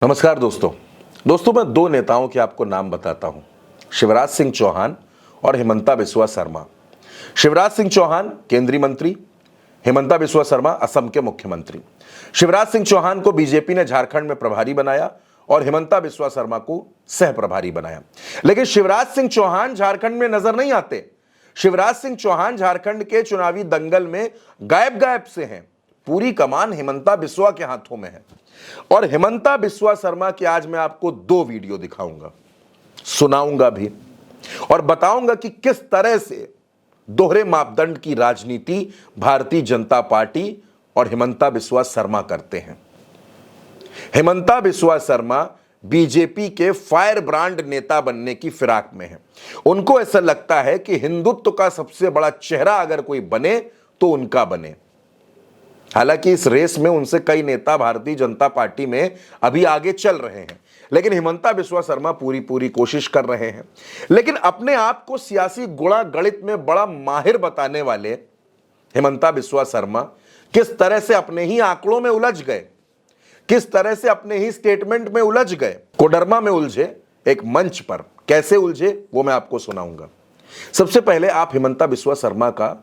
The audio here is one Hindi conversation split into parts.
नमस्कार दोस्तों मैं दो नेताओं के आपको नाम बताता हूं, शिवराज सिंह चौहान और हिमंता बिस्वा शर्मा। शिवराज सिंह चौहान केंद्रीय मंत्री, हिमंता बिस्वा शर्मा असम के मुख्यमंत्री। शिवराज सिंह चौहान को बीजेपी ने झारखंड में प्रभारी बनाया और हिमंता बिस्वा शर्मा को सह प्रभारी बनाया। लेकिन शिवराज सिंह चौहान झारखंड में नजर नहीं आते। शिवराज सिंह चौहान झारखंड के चुनावी दंगल में गायब से हैं। पूरी कमान हिमंता बिस्वा के हाथों में है। और हिमंता बिस्वा शर्मा की आज मैं आपको दो वीडियो दिखाऊंगा, सुनाऊंगा भी और बताऊंगा कि किस तरह से दोहरे मापदंड की राजनीति भारतीय जनता पार्टी और हिमंता बिस्वा शर्मा करते हैं। हिमंता बिस्वा शर्मा बीजेपी के फायर ब्रांड नेता बनने की फिराक में है। उनको ऐसा लगता है कि हिंदुत्व का सबसे बड़ा चेहरा अगर कोई बने तो उनका बने। हालांकि इस रेस में उनसे कई नेता भारतीय जनता पार्टी में अभी आगे चल रहे हैं, लेकिन हिमंता बिस्वा शर्मा पूरी कोशिश कर रहे हैं। लेकिन अपने आप को सियासी गुणा गणित में बड़ा माहिर बताने वाले हिमंता बिस्वा शर्मा किस तरह से अपने ही आंकड़ों में उलझ गए, किस तरह से अपने ही स्टेटमेंट में उलझ गए, कोडरमा में उलझे, एक मंच पर कैसे उलझे वो मैं आपको सुनाऊंगा। सबसे पहले आप हिमंता बिस्वा शर्मा का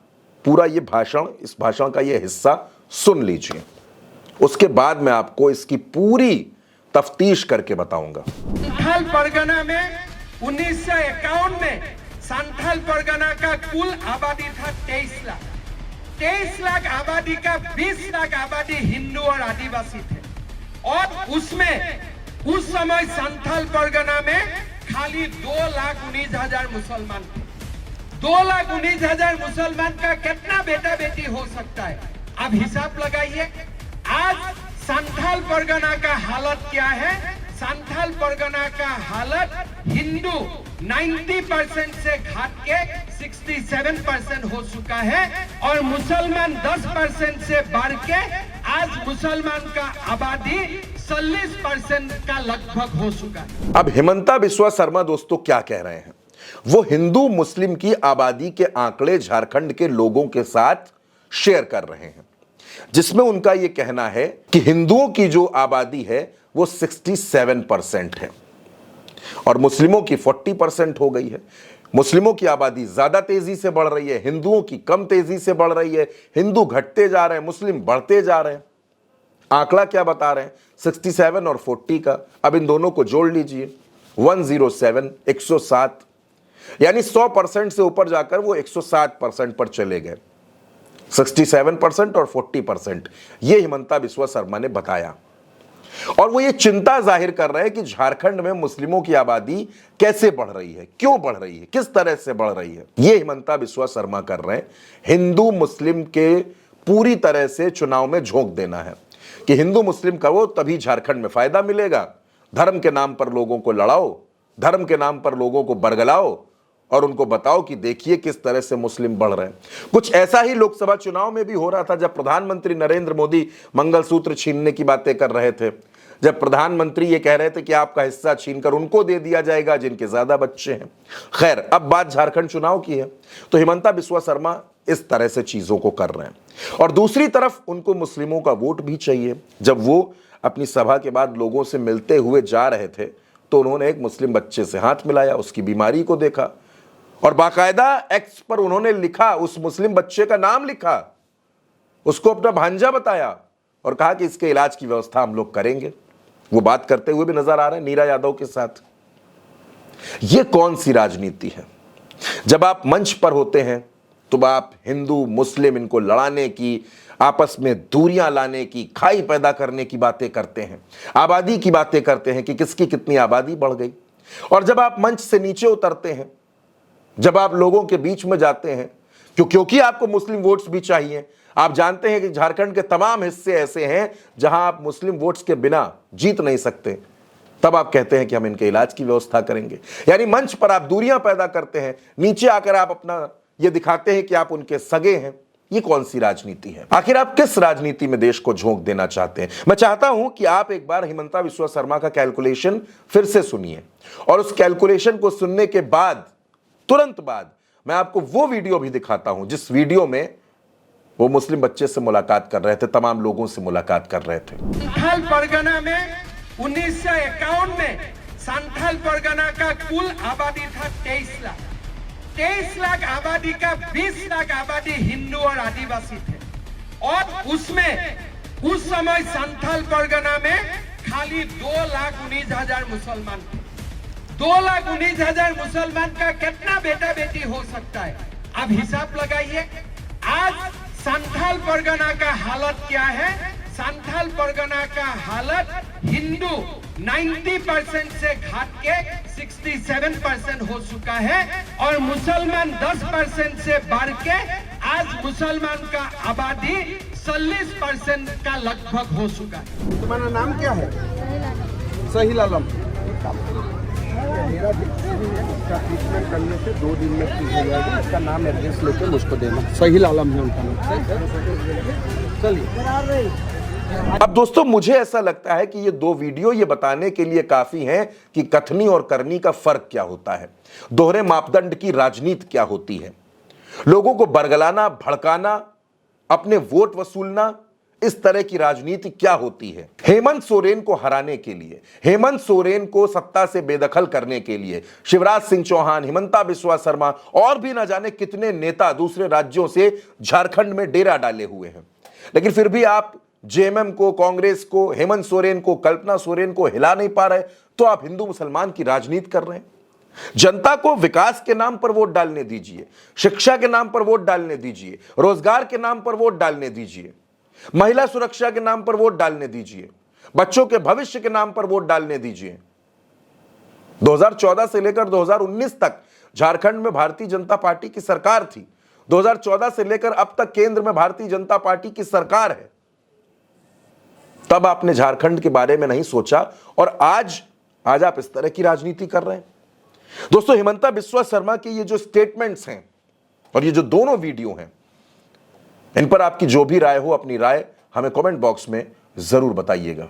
पूरा ये भाषण, इस भाषण का ये हिस्सा सुन लीजिए, उसके बाद मैं आपको इसकी पूरी तफ्तीश करके बताऊंगा। संथाल परगना में 1951 में संथाल परगना का कुल आबादी था 23 लाख। 23 लाख आबादी का 20 लाख आबादी हिंदू और आदिवासी थे। और उसमें उस समय संथाल परगना में खाली 2,19,000 मुसलमान थे। 2,19,000 मुसलमान का कितना बेटा बेटी हो सकता है? अब हिसाब लगाइए। आज संथाल परगना का हालत क्या है? संथाल परगना का हालत हिंदू 90% से घट के 67% हो चुका है और मुसलमान 10% से बढ़ के आज मुसलमान का आबादी 40% का लगभग हो चुका है। अब हिमंता बिस्वा शर्मा दोस्तों क्या कह रहे हैं? वो हिंदू मुस्लिम की आबादी के आंकड़े झारखंड के लोगों के साथ शेयर कर रहे हैं, जिसमें उनका यह कहना है कि हिंदुओं की जो आबादी है वो 67% है और मुस्लिमों की 40% हो गई है। मुस्लिमों की आबादी ज्यादा तेजी से बढ़ रही है, हिंदुओं की कम तेजी से बढ़ रही है। हिंदू घटते जा रहे हैं, मुस्लिम बढ़ते जा रहे हैं। आंकड़ा क्या बता रहे हैं? 67 और 40 का। अब इन दोनों को जोड़ लीजिए, 107, 107, यानी 100% से ऊपर जाकर वो 160% पर चले गए। 67% और 40%, ये हिमंता बिस्वा शर्मा ने बताया। और वो ये चिंता जाहिर कर रहे हैं कि झारखंड में मुस्लिमों की आबादी कैसे बढ़ रही है, क्यों बढ़ रही है, किस तरह से बढ़ रही है। ये हिमंता बिस्वा शर्मा कर रहे हैं। हिंदू मुस्लिम के पूरी तरह से चुनाव में झोंक देना है कि हिंदू मुस्लिम करो तभी झारखंड में फायदा मिलेगा। धर्म के नाम पर लोगों को लड़ाओ, धर्म के नाम पर लोगों को बरगलाओ और उनको बताओ कि देखिए किस तरह से मुस्लिम बढ़ रहे हैं। कुछ ऐसा ही लोकसभा चुनाव में भी हो रहा था, जब प्रधानमंत्री नरेंद्र मोदी मंगलसूत्र छीनने की बातें कर रहे थे, जब प्रधानमंत्री ये कह रहे थे कि आपका हिस्सा छीनकर उनको दे दिया जाएगा जिनके ज्यादा बच्चे हैं। खैर, अब बात झारखंड चुनाव की है तो हिमंता बिस्वा शर्मा इस तरह से चीजों को कर रहे हैं। और दूसरी तरफ उनको मुस्लिमों का वोट भी चाहिए। जब वो अपनी सभा के बाद लोगों से मिलते हुए जा रहे थे तो उन्होंने एक मुस्लिम बच्चे से हाथ मिलाया, उसकी बीमारी को देखा और बाकायदा एक्स पर उन्होंने लिखा, उस मुस्लिम बच्चे का नाम लिखा, उसको अपना भांजा बताया और कहा कि इसके इलाज की व्यवस्था हम लोग करेंगे। वो बात करते हुए भी नजर आ रहे हैं नीरा यादव के साथ। ये कौन सी राजनीति है? जब आप मंच पर होते हैं तो आप हिंदू मुस्लिम इनको लड़ाने की, आपस में दूरियां लाने की, खाई पैदा करने की बातें करते हैं, आबादी की बातें करते हैं कि किसकी कितनी आबादी बढ़ गई। और जब आप मंच से नीचे उतरते हैं, जब आप लोगों के बीच में जाते हैं, क्योंकि आपको मुस्लिम वोट्स भी चाहिए, आप जानते हैं कि झारखंड के तमाम हिस्से ऐसे हैं जहां आप मुस्लिम वोट्स के बिना जीत नहीं सकते, तब आप कहते हैं कि हम इनके इलाज की व्यवस्था करेंगे। यानी मंच पर आप दूरियां पैदा करते हैं, नीचे आकर आप अपना ये दिखाते हैं कि आप उनके सगे हैं। ये कौन सी राजनीति है? आखिर आप किस राजनीति में देश को झोंक देना चाहते हैं? मैं चाहता हूं कि आप एक बार हिमंता बिस्वा शर्मा का कैलकुलेशन फिर से सुनिए और उस कैलकुलेशन को सुनने के बाद तुरंत बाद मैं आपको वो वीडियो भी दिखाता हूं जिस वीडियो में वो मुस्लिम बच्चे से मुलाकात कर रहे थे, तमाम लोगों से मुलाकात कर रहे थे। संथाल परगना में 1951 में संथाल परगना का कुल आबादी था 23 लाख। 23 लाख आबादी का 20 लाख आबादी हिंदू और आदिवासी थे, और उसमें उस समय संथाल परगना में खाली 2,19,000 मुसलमान थे। 2,19,000 मुसलमान का कितना बेटा बेटी हो सकता है? अब हिसाब लगाइए। आज संथाल परगना का हालत क्या है? संथाल परगना का हालत हिंदू 90% से घट के 67% हो चुका है, और मुसलमान 10% से बढ़ के आज मुसलमान का आबादी 40% का लगभग हो चुका है। तुम्हारा नाम क्या है? सहील आलम। मेरा इसका ट्रीटमेंट करने से 2 दिन में ठीक हो जाएगा। इसका नाम एड्रेस लेके मुझको देना। सहील आलम है उनका नाम। चलिए। अब दोस्तों, मुझे ऐसा लगता है कि ये 2 वीडियो ये बताने के लिए काफी हैं कि कथनी और करनी का फर्क क्या होता है, दोहरे मापदंड की राजनीति क्या होती है, लोगों को बरगलाना, भड़काना, अपने वोट वसूलना, इस तरह की राजनीति क्या होती है। हेमंत सोरेन को हराने के लिए, हेमंत सोरेन को सत्ता से बेदखल करने के लिए शिवराज सिंह चौहान, हिमंता बिस्वा शर्मा और भी न जाने कितने नेता दूसरे राज्यों से झारखंड में डेरा डाले हुए हैं, लेकिन फिर भी आप जेएमएम को, कांग्रेस को, हेमंत सोरेन को, कल्पना सोरेन को हिला नहीं पा रहे, तो आप हिंदू मुसलमान की राजनीति कर रहे हैं। जनता को विकास के नाम पर वोट डालने दीजिए, शिक्षा के नाम पर वोट डालने दीजिए, रोजगार के नाम पर वोट डालने दीजिए, महिला सुरक्षा के नाम पर वोट डालने दीजिए, बच्चों के भविष्य के नाम पर वोट डालने दीजिए। 2014 से लेकर 2019 तक झारखंड में भारतीय जनता पार्टी की सरकार थी। 2014 से लेकर अब तक केंद्र में भारतीय जनता पार्टी की सरकार है। तब आपने झारखंड के बारे में नहीं सोचा, और आज आप इस तरह की राजनीति कर रहे हैं। दोस्तों, हिमंता बिस्वा शर्मा के ये जो स्टेटमेंट्स हैं और ये जो दोनों वीडियो हैं, इन पर आपकी जो भी राय हो, अपनी राय हमें कमेंट बॉक्स में जरूर बताइएगा।